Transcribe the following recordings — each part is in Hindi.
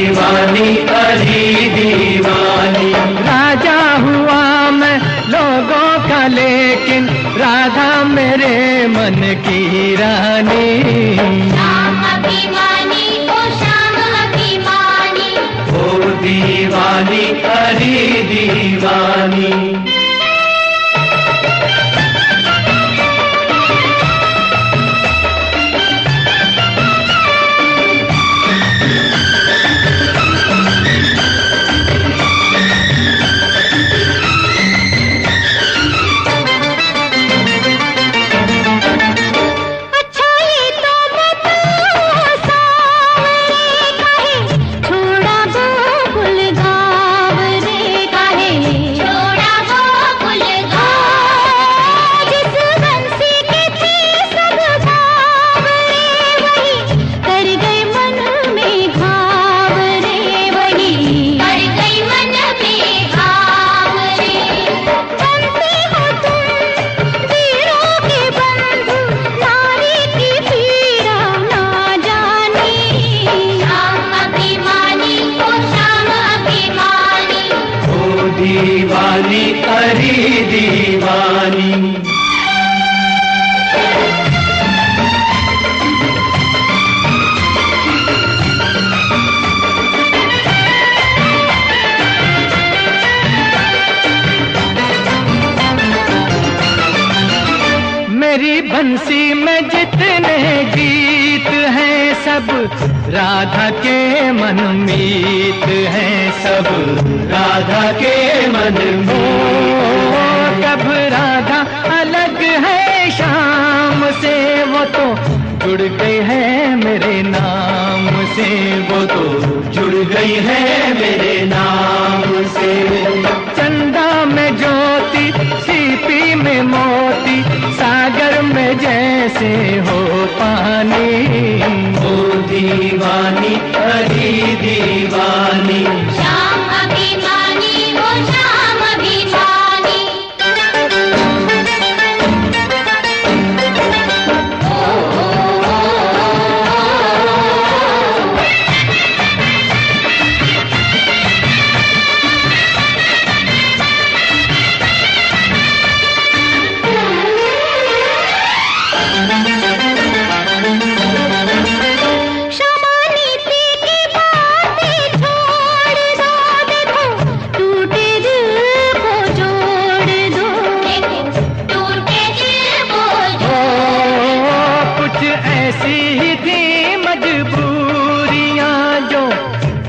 दीवानी अरे दीवानी। राजा हुआ मैं लोगों का लेकिन राधा मेरे मन की रानी। श्याम अभिमानी ओ श्याम अभिमानी। ओ दीवानी अरे दीवानी। दीवानी अरे दीवानी। मेरी बंसी में जितने गीत हैं सब राधा के मनमीत हैं, सब राधा के मन में। कब राधा अलग है शाम से, वो तो जुड़ गई है मेरे नाम से, वो तो जुड़ गई है मेरे नाम से। चंदा में ज्योति सीपी में मोती, सागर में जैसे हो पानी। ओ दीवानी अरे दीवानी। श्याम अभिमानी ओ श्याम अभिमानी।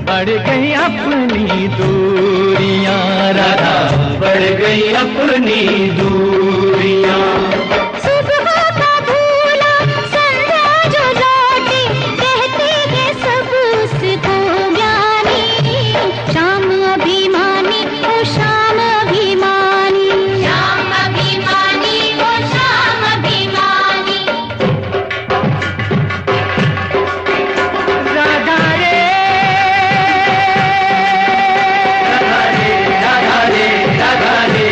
बढ़ गई अपनी दूरियां राधा, बढ़ गई अपनी दूरियां। सुबह का भूला संध्या जो लौटे, कहते हैं सब उसको ज्ञानी। श्याम अभिमानी ओ श्याम अभिमानी। श्याम अभिमानी ओ श्याम अभिमानी। राधा रे राधा रे राधा रे राधा रे।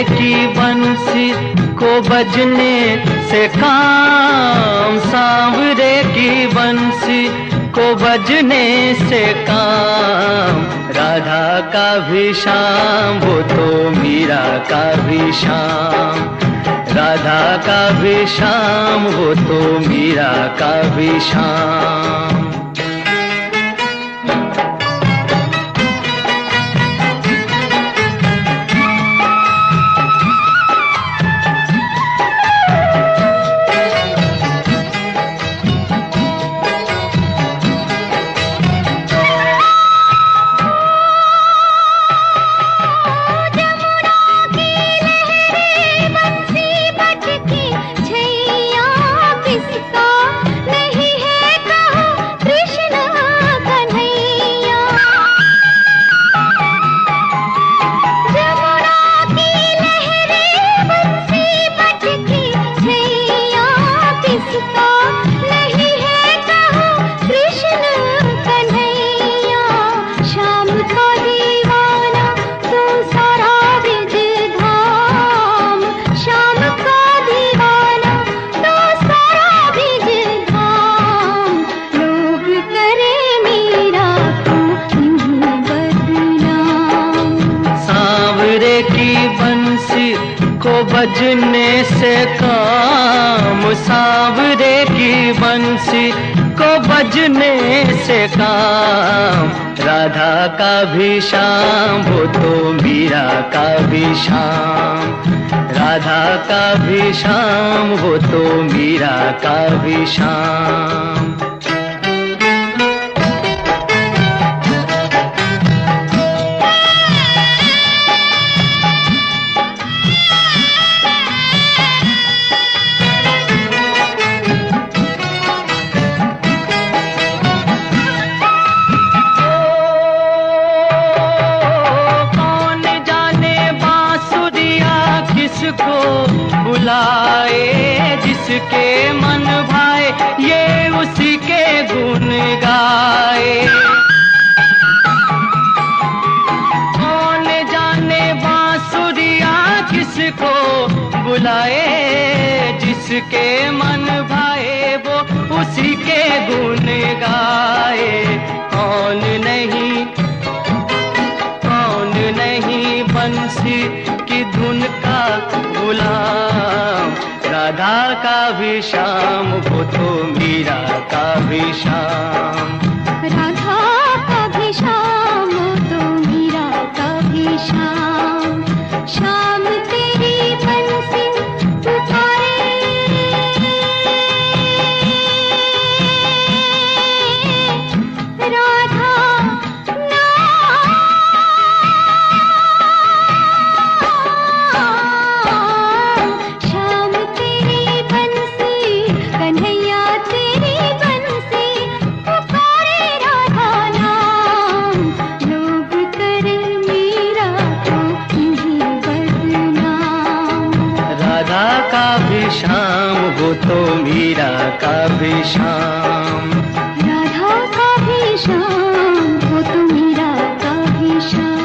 की बंसी को बजने से काम, सांवरे की बंसी को बजने से काम, राधा का भी शाम वो तो मीरा का भी शाम, राधा का भी शाम वो तो मीरा का भी शाम। बजने से काम, सांवरे की बंसी को बजने से काम, राधा का भी शाम वो तो मीरा का भी शाम, राधा का भी शाम वो तो मीरा का भी शाम। को बुलाए जिसके मन भाए, ये उसी के गुण गाए। कौन जाने बांसुरिया किसको बुलाए, जिसके मन भाए वो उसी के गुण गाए। कौन नहीं बंसी की धुन का गुलाम, राधा का भी शाम वो तो मीरा का भी शाम, राधा का भी शाम वो तो मीरा का भी शाम। शाम तेरी बंसी पुकारे, राधा शाम वो तो मीरा का भी शाम, राधा का भी शाम वो तो मीरा का भी शाम।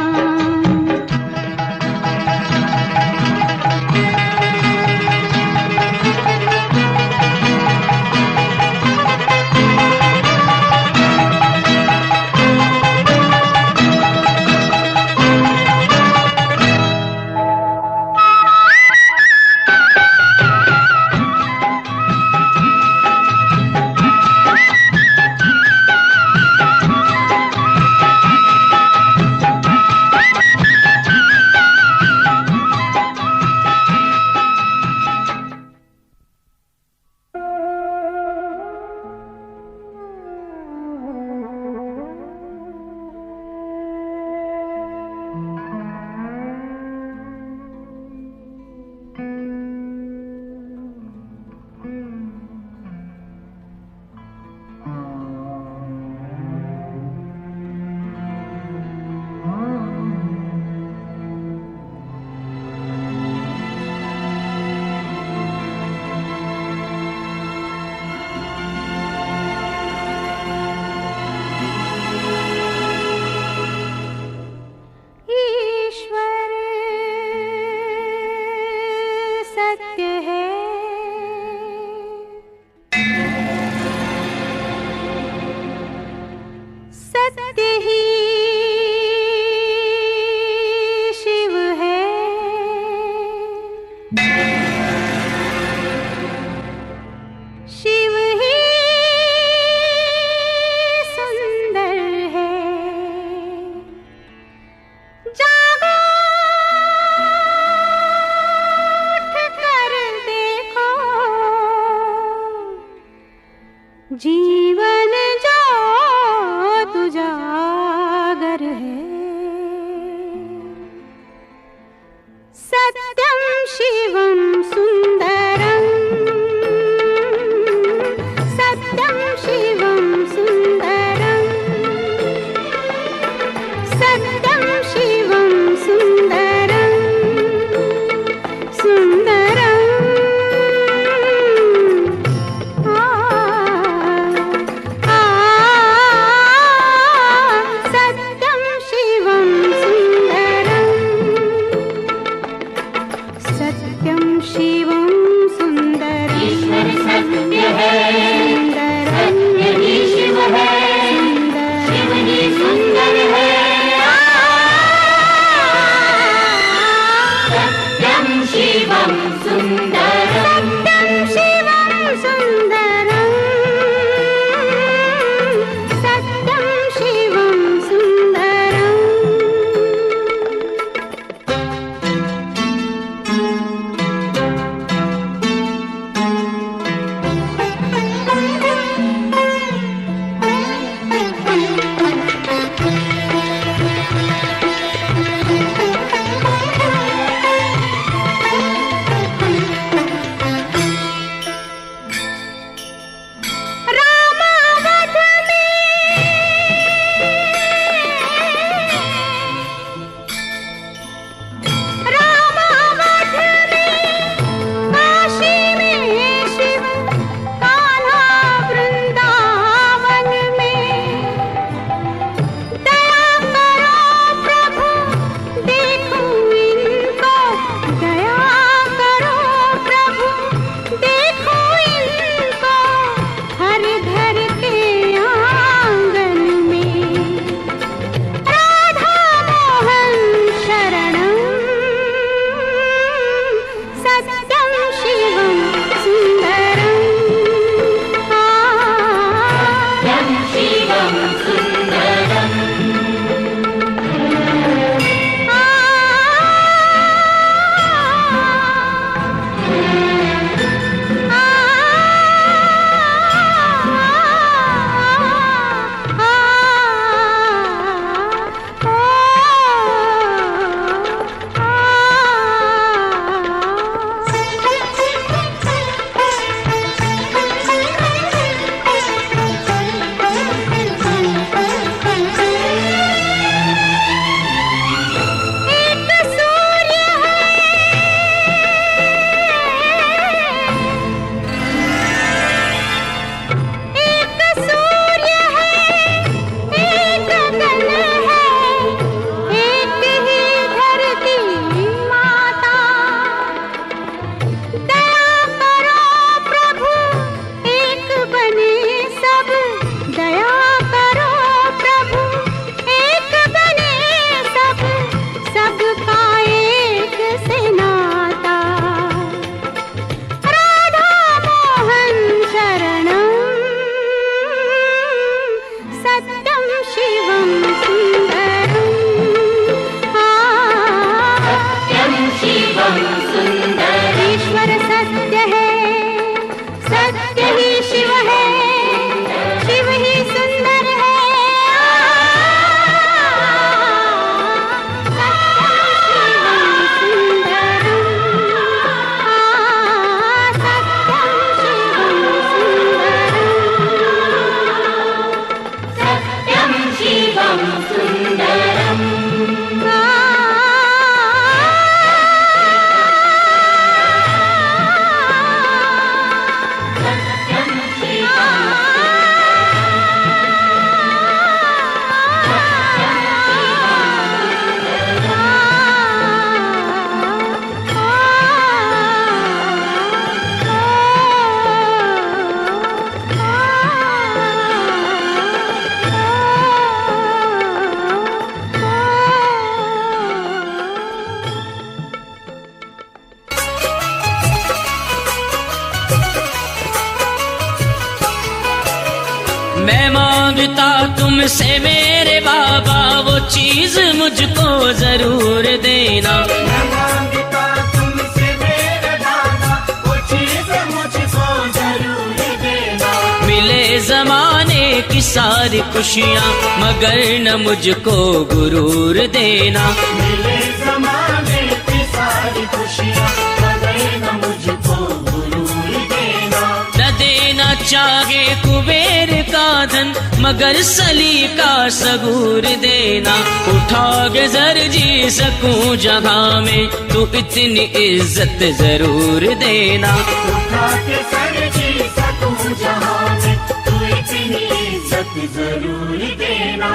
मांगता तुमसे मेरे बाबा वो चीज मुझको जरूर देना। मैं मांगता तुमसे मेरे बाबा वो चीज मुझको जरूर देना। मिले जमाने की सारी खुशियाँ मगर न मुझको गुरूर देना। मिले जमाने की सारी खुशियाँ मगर न मुझको गुरूर देना। न देना चाहे कुबेर का धन मगर सलीका सबूर देना। उठा के जर जी सकूं जहाँ में तू इतनी इज्जत जरूर देना। उठा के सर जी सकूं जहाँ में तू इतनी इज्जत जरूर देना।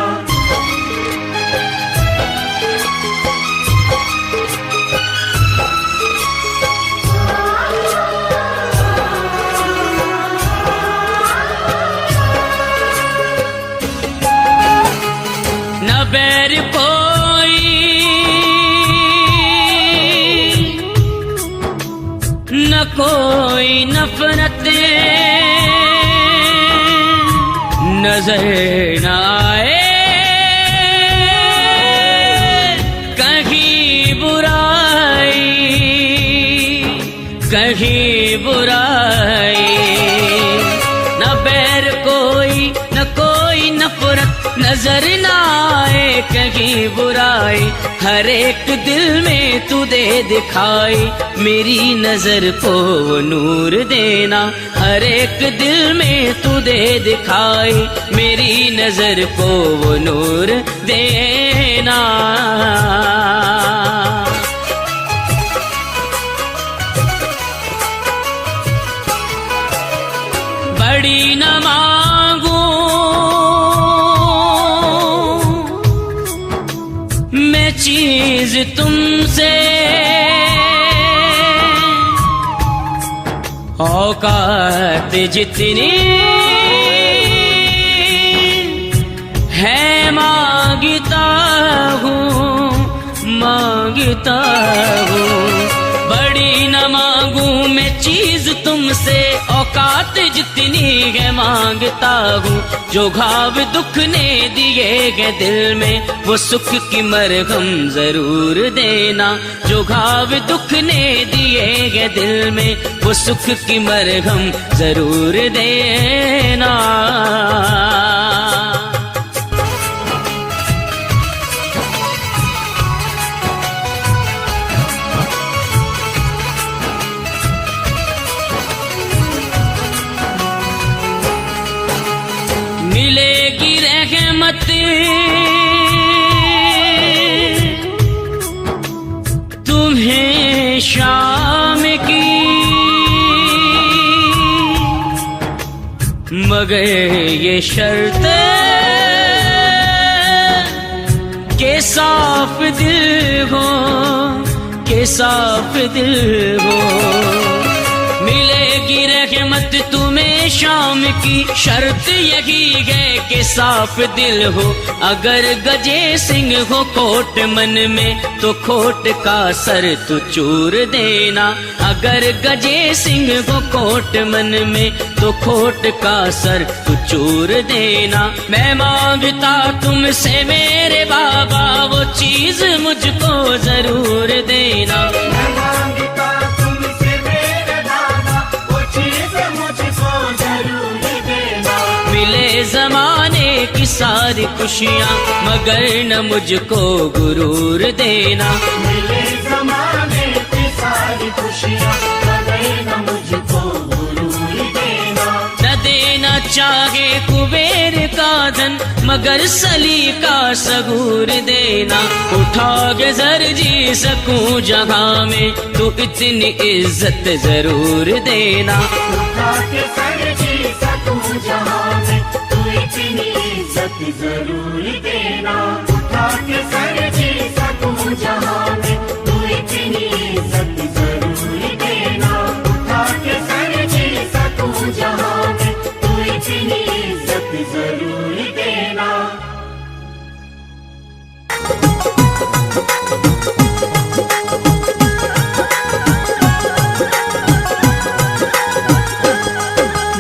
न बैर कोई न कोई नफरत नजर न आए कहीं बुराई कहीं बुराई। न बैर कोई न कोई नफरत नजर न आए कहीं बुराई। हर एक दिल में तू दे दिखाई मेरी नजर को वो नूर देना। हर एक दिल में तू दे दिखाई मेरी नजर को वो नूर देना। बड़ी न मांगू मैं चीज तुमसे औकात जितनी है मांगता हूँ मांगता हूँ। बड़ी न मांगू मैं चीज तुमसे औकात जितनी है मांगता हूँ। जो घाव दुख ने दिए गए दिल में वो सुख की मरहम जरूर देना। जो घाव दुख ने दिए गए दिल में वो सुख की मरहम जरूर देना। मिलेगी रहमत तुम्हें शाम की मगर ये शर्त के साफ दिल हो के साफ दिल हो। मिलेगी रहमत तुम्हें शाम की शर्त यही है कि साफ दिल हो। अगर गजे सिंह हो खोट मन में तो खोट का सर तू चूर देना। अगर गजे सिंह हो खोट मन में तो खोट का सर तू चूर देना। मैं मांगता तुमसे मेरे बाबा वो चीज मुझको जरूर देना। मैं मांगता तुमसे मेरे बाबा वो चीज मुझको जरूर देना। मिले जमाने की सारी खुशियाँ मगर न मुझको गुरूर देना। मिले जमाने की सारी खुशियाँ मगर न मुझको गुरूर देना। न देना चाहे कुबेर का धन मगर सलीका सबूर देना। उठा के जर जी सकूं जहाँ में तू इतनी इज्जत जरूर देना। उठा के सर जी सकूं जहाँ में तू इतनी इज्जत जरूर देना। उठा के सर जी सकूं जहाँ में तू इतनी इज्जत जरूर देना। उठा के सर जी सकूं जहाँ में तू इतनी इज्जत जरूर देना।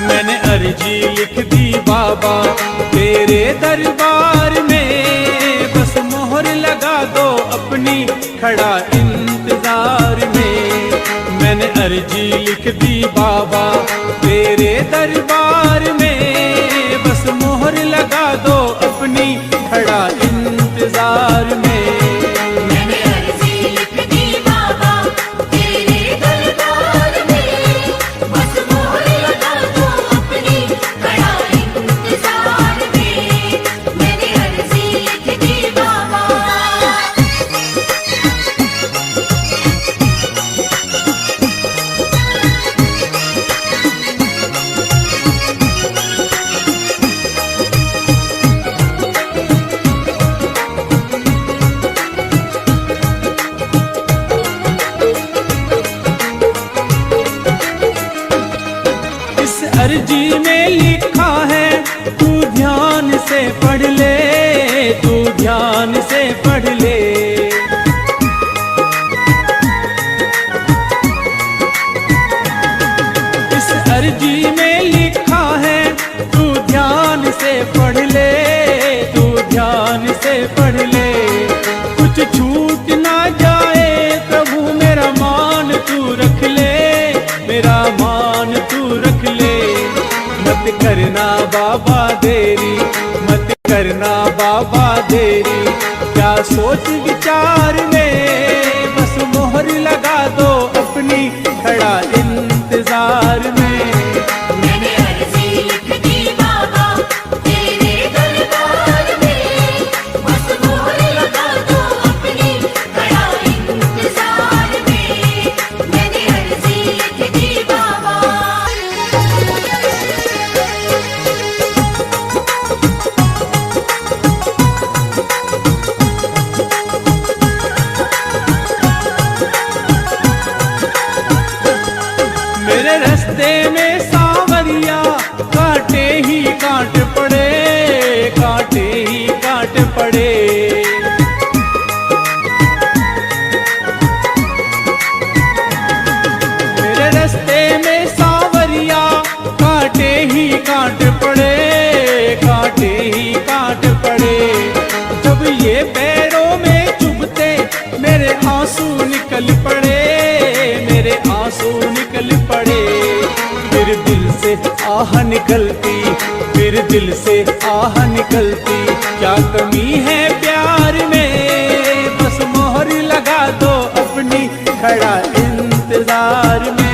मैंने अर्जी लिख दी बाबा तेरे खड़ा इंतजार में। मैंने अर्जी लिख दी बाबा तेरे दरबार में, बस मोहर लगा दो अपनी खड़ा इंतजार में। मैंने अर्जी लिख दी बाबा तेरे दरबार में, बस मोहर लगा दो अपनी खड़ा इंतजार में। मैंने अर्जी लिख दी बाबा। इस अर्जी में लिखा है तू ध्यान से पढ़ ले, तू ध्यान से पढ़ ले। इस अर्जी में लिखा है तू ध्यान से पढ़ ले, तू ध्यान से पढ़ ले। कुछ छूट ना जाए प्रभु मेरा मान तू रख ले, मेरा मान तू रख ले। मत करना बाबा देरी, मत करना बाबा देरी, क्या सोच विचार में, बस मोहर लगा दो अपनी खड़ा इंतजार में। मैंने अर्जी लिख दी बाबा तेरे दरबार में, बस मोहर लगा दो अपनी खड़ा इंतजार में। मैंने अर्जी लिख दी बाबा। मेरे रास्ते में सांवरिया कांटे ही कांट पड़े, कांटे ही कांट पड़े। मेरे रास्ते में सांवरिया कांटे ही कांट पड़े, कांटे ही कांट पड़े। जब ये पैरों में चुभते मेरे आंसू निकल पड़े, मेरे आंसू निकल पड़े। फिर दिल से आह निकलती, फिर दिल से आह निकलती, क्या कमी है प्यार में, बस मोहर लगा दो अपनी खड़ा इंतजार में।